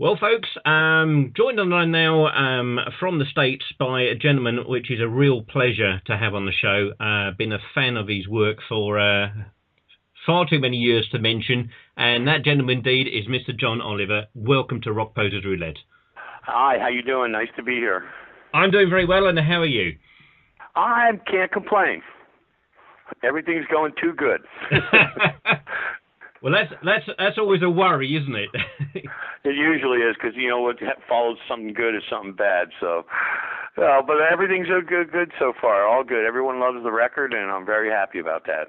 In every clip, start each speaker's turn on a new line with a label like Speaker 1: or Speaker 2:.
Speaker 1: Well, folks, joined on the line now from the States by a gentleman which is a real pleasure to have on the show. Been a fan of his work for far too many years to mention, and that gentleman indeed is Mr. Jon Oliva. Welcome to Rockposer Roulette.
Speaker 2: Hi, how you doing? Nice to be here.
Speaker 1: I'm doing very well, and how are you?
Speaker 2: I can't complain. Everything's going too good.
Speaker 1: Well, that's always a worry, isn't it?
Speaker 2: It usually is, because what follows something good is something bad. So, but everything's good so far. All good. Everyone loves the record, and I'm very happy about that.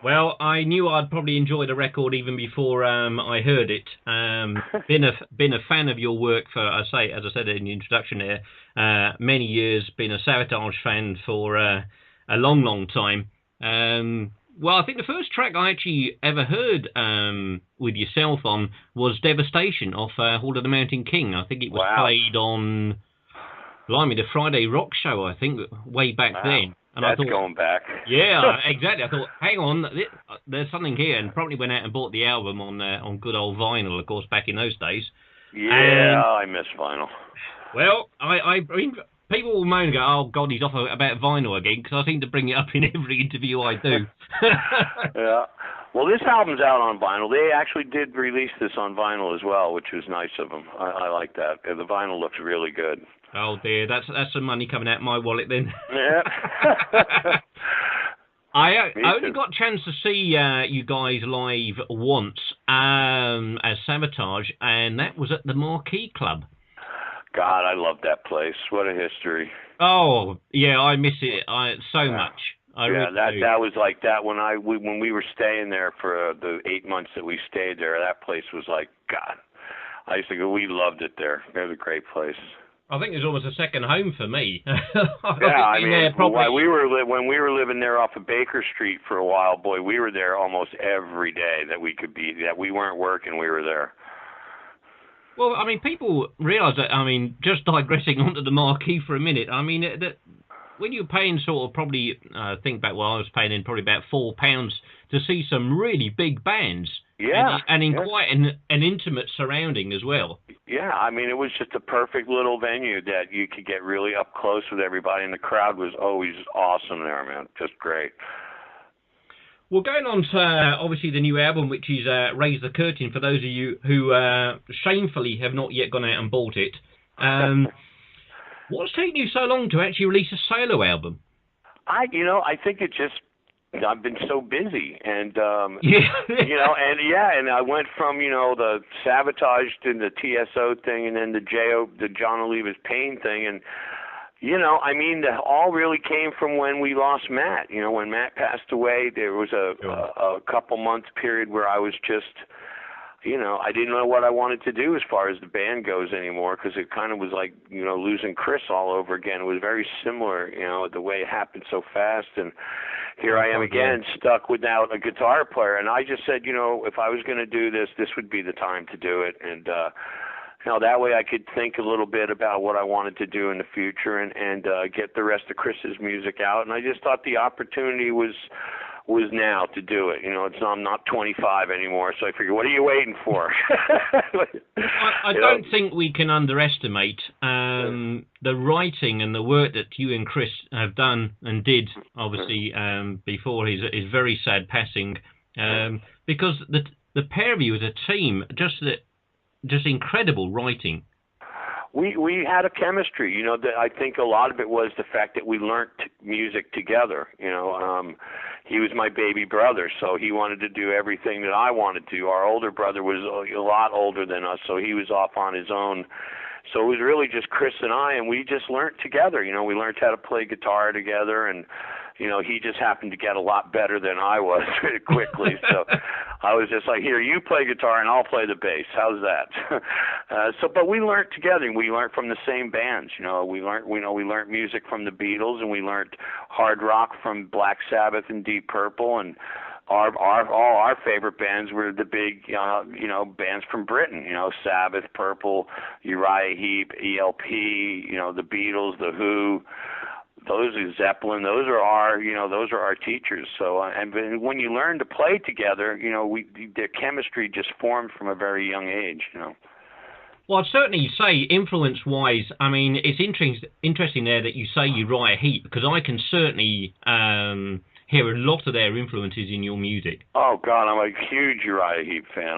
Speaker 1: Well, I knew I'd probably enjoy the record even before I heard it. Been a fan of your work for, as I said in the introduction there, many years. Been a Savatage fan for a long time. Well, I think the first track I actually ever heard with yourself on was Devastation off Hall of the Mountain King. I think it was played on, blimey, the Friday Rock Show, I think, way back then. And
Speaker 2: That's
Speaker 1: I thought,
Speaker 2: going back.
Speaker 1: Yeah, exactly. I thought, hang on, there's something here, and probably went out and bought the album on good old vinyl, of course, back in those days.
Speaker 2: Yeah, I miss vinyl.
Speaker 1: Well, I mean, people will moan and go, oh, God, he's off about vinyl again, because I seem to bring it up in every interview I do.
Speaker 2: Yeah. Well, this album's out on vinyl. They actually did release this on vinyl as well, which was nice of them. I like that. The vinyl looks really good.
Speaker 1: Oh, dear. That's some money coming out of my wallet, then.
Speaker 2: Yeah.
Speaker 1: I only got a chance to see you guys live once as Savatage, and that was at the Marquee Club.
Speaker 2: God, I love that place. What a history.
Speaker 1: Oh, yeah, I miss it so much.
Speaker 2: That was like that when we were staying there for the 8 months that we stayed there. That place was like, God. I used to go. We loved it there. It was a great place.
Speaker 1: I think it was almost a second home for me.
Speaker 2: I mean, when we were living there off of Baker Street for a while, boy, we were there almost every day that we weren't working, we were there.
Speaker 1: Well, I mean, people realise that, I mean, just digressing onto the Marquee for a minute, I mean, that when you're paying sort of probably, think back, well, I was paying in probably about £4 to see some really big bands.
Speaker 2: Yeah.
Speaker 1: And in quite an intimate surrounding as well.
Speaker 2: Yeah, I mean, it was just a perfect little venue that you could get really up close with everybody, and the crowd was always awesome there, man. Just great.
Speaker 1: Well, going on to, obviously, the new album, which is Raise the Curtain, for those of you who shamefully have not yet gone out and bought it. What's taken you so long to actually release a solo album?
Speaker 2: I think it just... I've been so busy, and and I went from the Savatage to the TSO thing, and then the Jon Oliva's Pain thing, and I mean, all really came from when we lost Matt. When Matt passed away, there was a couple months period where I was just, I didn't know what I wanted to do as far as the band goes anymore, because it kind of was like, losing Chris all over again. It was very similar, the way it happened so fast, and here I am again, stuck without a guitar player. And I just said, if I was going to do this, this would be the time to do it. And, that way I could think a little bit about what I wanted to do in the future and get the rest of Chris's music out. And I just thought the opportunity was now to do it. I'm not 25 anymore, so I figured, what are you waiting for?
Speaker 1: I don't think we can underestimate the writing and the work that you and Chris have done and did, obviously, before his very sad passing, because the pair of you as a team, just incredible writing.
Speaker 2: We had a chemistry, I think a lot of it was the fact that we learned music together, He was my baby brother, so he wanted to do everything that I wanted to. Our older brother was a lot older than us, so he was off on his own. So it was really just Chris and I, and we just learned together. We learned how to play guitar together, and he just happened to get a lot better than I was quickly. So I was just like, here, you play guitar and I'll play the bass. How's that? But we learned together. We learned from the same bands. We learned music from the Beatles, and we learned hard rock from Black Sabbath and Deep Purple, and all our favorite bands were the big, bands from Britain. Sabbath, Purple, Uriah Heep, ELP, the Beatles, the Who. Those are Zeppelin. Those are our teachers. So, and when you learn to play together, the chemistry just formed from a very young age.
Speaker 1: Well, I'd certainly say influence-wise, I mean, it's interesting there that you say Uriah Heep, because I can certainly hear a lot of their influences in your music.
Speaker 2: Oh God, I'm a huge Uriah Heep fan.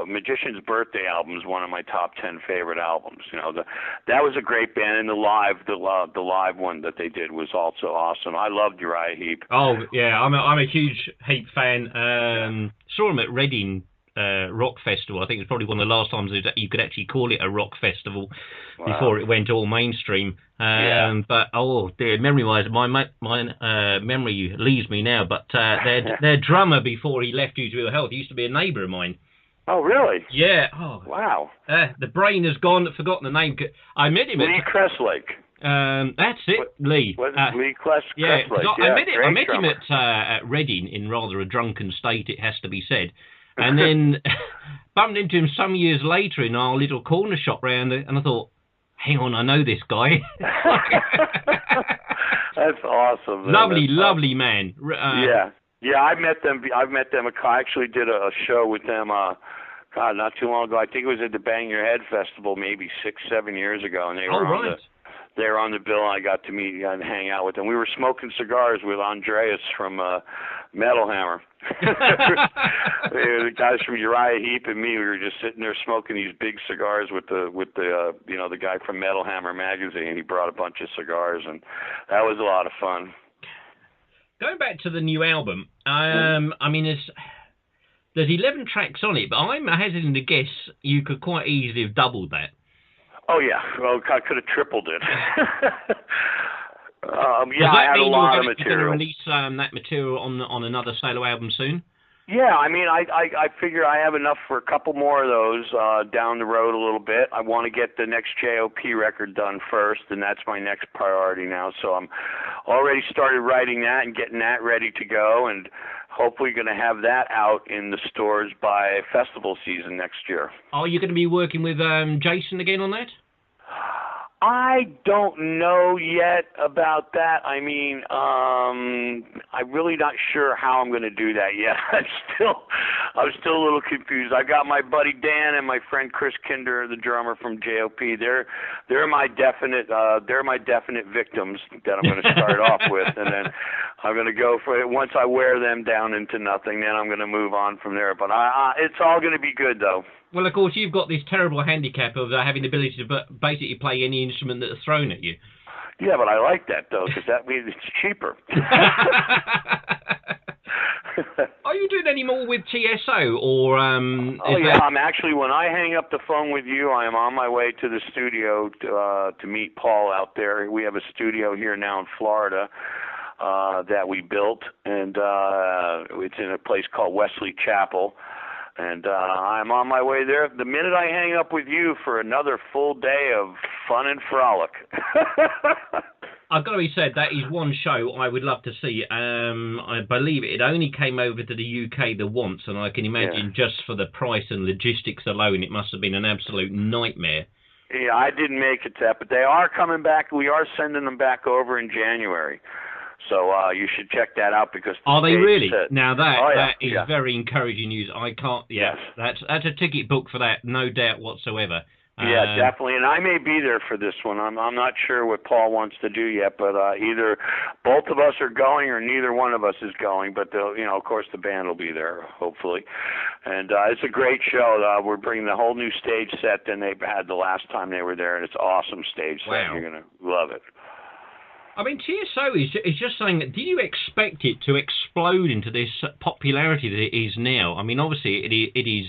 Speaker 2: Magician's Birthday album is one of my top 10 favorite albums. You know, that was a great band, and the live one that they did was also awesome. I loved Uriah Heep.
Speaker 1: Oh yeah, I'm a huge Heep fan. Saw him at Reading Rock Festival. I think it's probably one of the last times that you could actually call it a rock festival before it went all mainstream. But oh dear, memory-wise, my memory leaves me now. But their drummer before he left due to ill health used to be a neighbour of mine.
Speaker 2: Oh really?
Speaker 1: Yeah. Oh
Speaker 2: wow.
Speaker 1: The brain has gone. Forgotten the name. I met him.
Speaker 2: Lee Cresslake.
Speaker 1: That's it, Lee.
Speaker 2: Was it Lee Cresslake?
Speaker 1: Yeah, I met him
Speaker 2: drummer.
Speaker 1: at Reading in rather a drunken state, it has to be said. And then bumped into him some years later in our little corner shop round, and I thought, hang on, I know this guy.
Speaker 2: That's awesome.
Speaker 1: Man. Lovely man.
Speaker 2: Yeah, I've met them. I actually did a show with them, not too long ago. I think it was at the Bang Your Head Festival maybe 6-7 years ago, and they were on the bill, and I got to meet and hang out with them. We were smoking cigars with Andreas from Metal Hammer. The guys from Uriah Heep and me, we were just sitting there smoking these big cigars with the guy from Metal Hammer magazine. He brought a bunch of cigars, and that was a lot of fun.
Speaker 1: Going back to the new album, I mean, there's 11 tracks on it, but I'm hesitant to guess you could quite easily have doubled that.
Speaker 2: Oh yeah, well, I could have tripled it. I had a lot of material.
Speaker 1: You're going to release that material on another solo album soon?
Speaker 2: Yeah, I mean, I figure I have enough for a couple more of those down the road a little bit. I want to get the next J.O.P. record done first, and that's my next priority now. So I'm already started writing that and getting that ready to go, and hopefully going to have that out in the stores by festival season next year.
Speaker 1: Are you going to be working with Jason again on that?
Speaker 2: I don't know yet about that. I mean, I'm really not sure how I'm going to do that yet. I'm still a little confused. I got my buddy Dan and my friend Chris Kinder, the drummer from J.O.P. They're my definite victims that I'm going to start off with, and then I'm going to go for it. Once I wear them down into nothing, then I'm going to move on from there. But it's all going to be good, though.
Speaker 1: Well, of course, you've got this terrible handicap of having the ability to basically play any instrument that's thrown at you.
Speaker 2: Yeah, but I like that, though, because that means it's cheaper.
Speaker 1: Are you doing any more with TSO, or
Speaker 2: I'm actually, when I hang up the phone with you, I am on my way to the studio to meet Paul out there. We have a studio here now in Florida that we built, and it's in a place called Wesley Chapel. And I'm on my way there the minute I hang up with you for another full day of fun and frolic.
Speaker 1: I've got to be said, that is one show I would love to see. I believe it only came over to the UK the once, and I can imagine just for the price and logistics alone, it must have been an absolute nightmare.
Speaker 2: Yeah, I didn't make it to that, but they are coming back. We are sending them back over in January. So you should check that out because
Speaker 1: are they really? Now that is very encouraging news. I can't. Yeah, yes. That's a ticket book for that, no doubt whatsoever.
Speaker 2: Yeah, definitely, and I may be there for this one. I'm not sure what Paul wants to do yet, but either both of us are going or neither one of us is going. But of course, the band will be there, hopefully. And it's a great show. We're bringing the whole new stage set than they had the last time they were there, and it's an awesome stage set.
Speaker 1: Wow.
Speaker 2: You're gonna love it.
Speaker 1: I mean, TSO is just saying that, did you expect it to explode into this popularity that it is now? I mean, obviously it is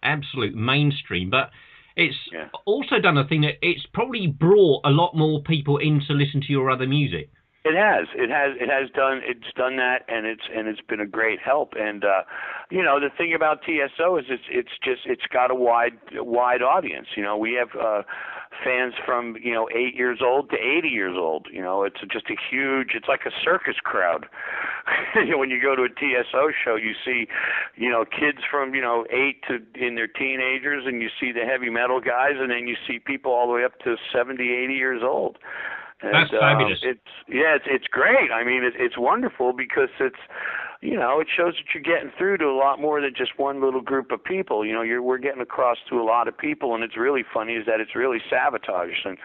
Speaker 1: absolute mainstream, but it's also done a thing that it's probably brought a lot more people in to listen to your other music.
Speaker 2: It has done that, and it's been a great help. And the thing about TSO is it's got a wide audience. We have fans from 8 years old to 80 years old. It's just a huge. It's like a circus crowd. When you go to a TSO show, you see kids from 8 to in their teenagers, and you see the heavy metal guys, and then you see people all the way up to 70, 80 years old. And,
Speaker 1: that's fabulous.
Speaker 2: It's great. I mean, it's wonderful because it's it shows that you're getting through to a lot more than just one little group of people. We're getting across to a lot of people, and it's really funny is that it's really Savatage, and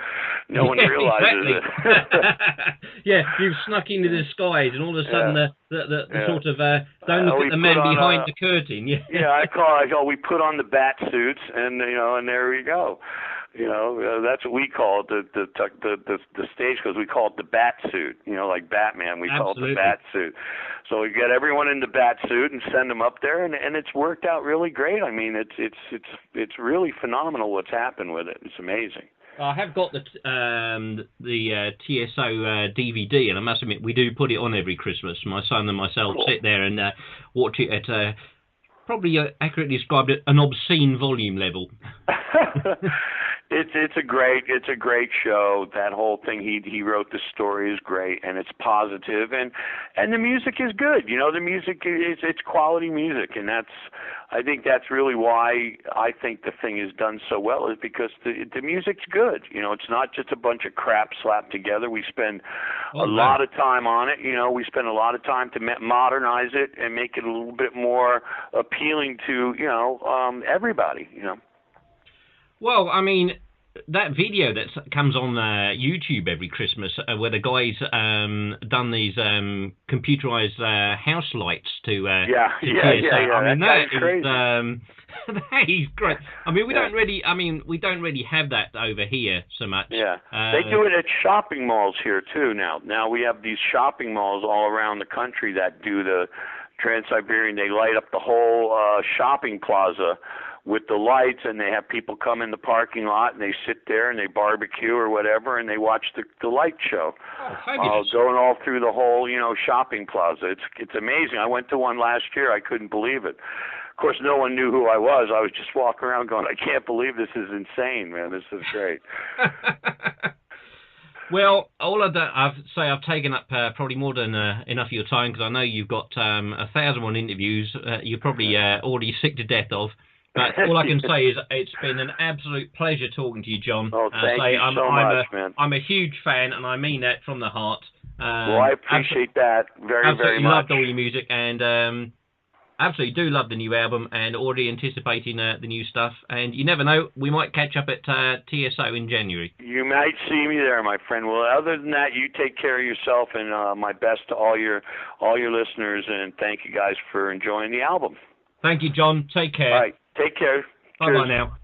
Speaker 2: no one realizes
Speaker 1: exactly.
Speaker 2: it.
Speaker 1: Yeah, you've snuck into the skies, and all of a sudden the sort of don't look at the man behind the curtain. Yeah,
Speaker 2: we put on the bat suits, and and there we go. That's what we call it. The stage, because we call it the bat suit. Like Batman, we call it the bat suit. So we get everyone in the bat suit and send them up there, and it's worked out really great. I mean, it's really phenomenal what's happened with it. It's amazing.
Speaker 1: I have got the TSO DVD, and I must admit we do put it on every Christmas. My son and myself sit there and watch it at probably accurately described it an obscene volume level.
Speaker 2: It's a great show. That whole thing he wrote, the story is great, and it's positive, and the music is good. The music it's quality music, and I think that's really why I think the thing is done so well, is because the music's good. It's not just a bunch of crap slapped together. We spend a lot of time on it. We spend a lot of time to modernize it and make it a little bit more appealing to everybody.
Speaker 1: Well, I mean, that video that comes on YouTube every Christmas, where the guy's done these computerized house lights to TSO. I mean, that is crazy. That is great. I mean, we don't really have that over here so much. Yeah,
Speaker 2: they do it at shopping malls here too. Now we have these shopping malls all around the country that do the Trans-Siberian. They light up the whole shopping plaza with the lights, and they have people come in the parking lot, and they sit there and they barbecue or whatever, and they watch the light show. Going all through the whole shopping plaza. It's amazing. I went to one last year. I couldn't believe it. Of course, no one knew who I was. I was just walking around going, I can't believe this is insane, man. This is great.
Speaker 1: Well, all of that, I've taken up probably more than enough of your time, because I know you've got 1,001 interviews. You're probably already sick to death of. But all I can say is it's been an absolute pleasure talking to you, John.
Speaker 2: Oh, thank you so much, man.
Speaker 1: I'm a huge fan, and I mean that from the heart.
Speaker 2: Well, I appreciate that very, very much.
Speaker 1: Loved all your music, and absolutely do love the new album, and already anticipating the new stuff. And you never know, we might catch up at TSO in January.
Speaker 2: You might see me there, my friend. Well, other than that, you take care of yourself, and my best to all your listeners, and thank you guys for enjoying the album.
Speaker 1: Thank you, John. Take care.
Speaker 2: All right. Take care.
Speaker 1: Bye-bye now.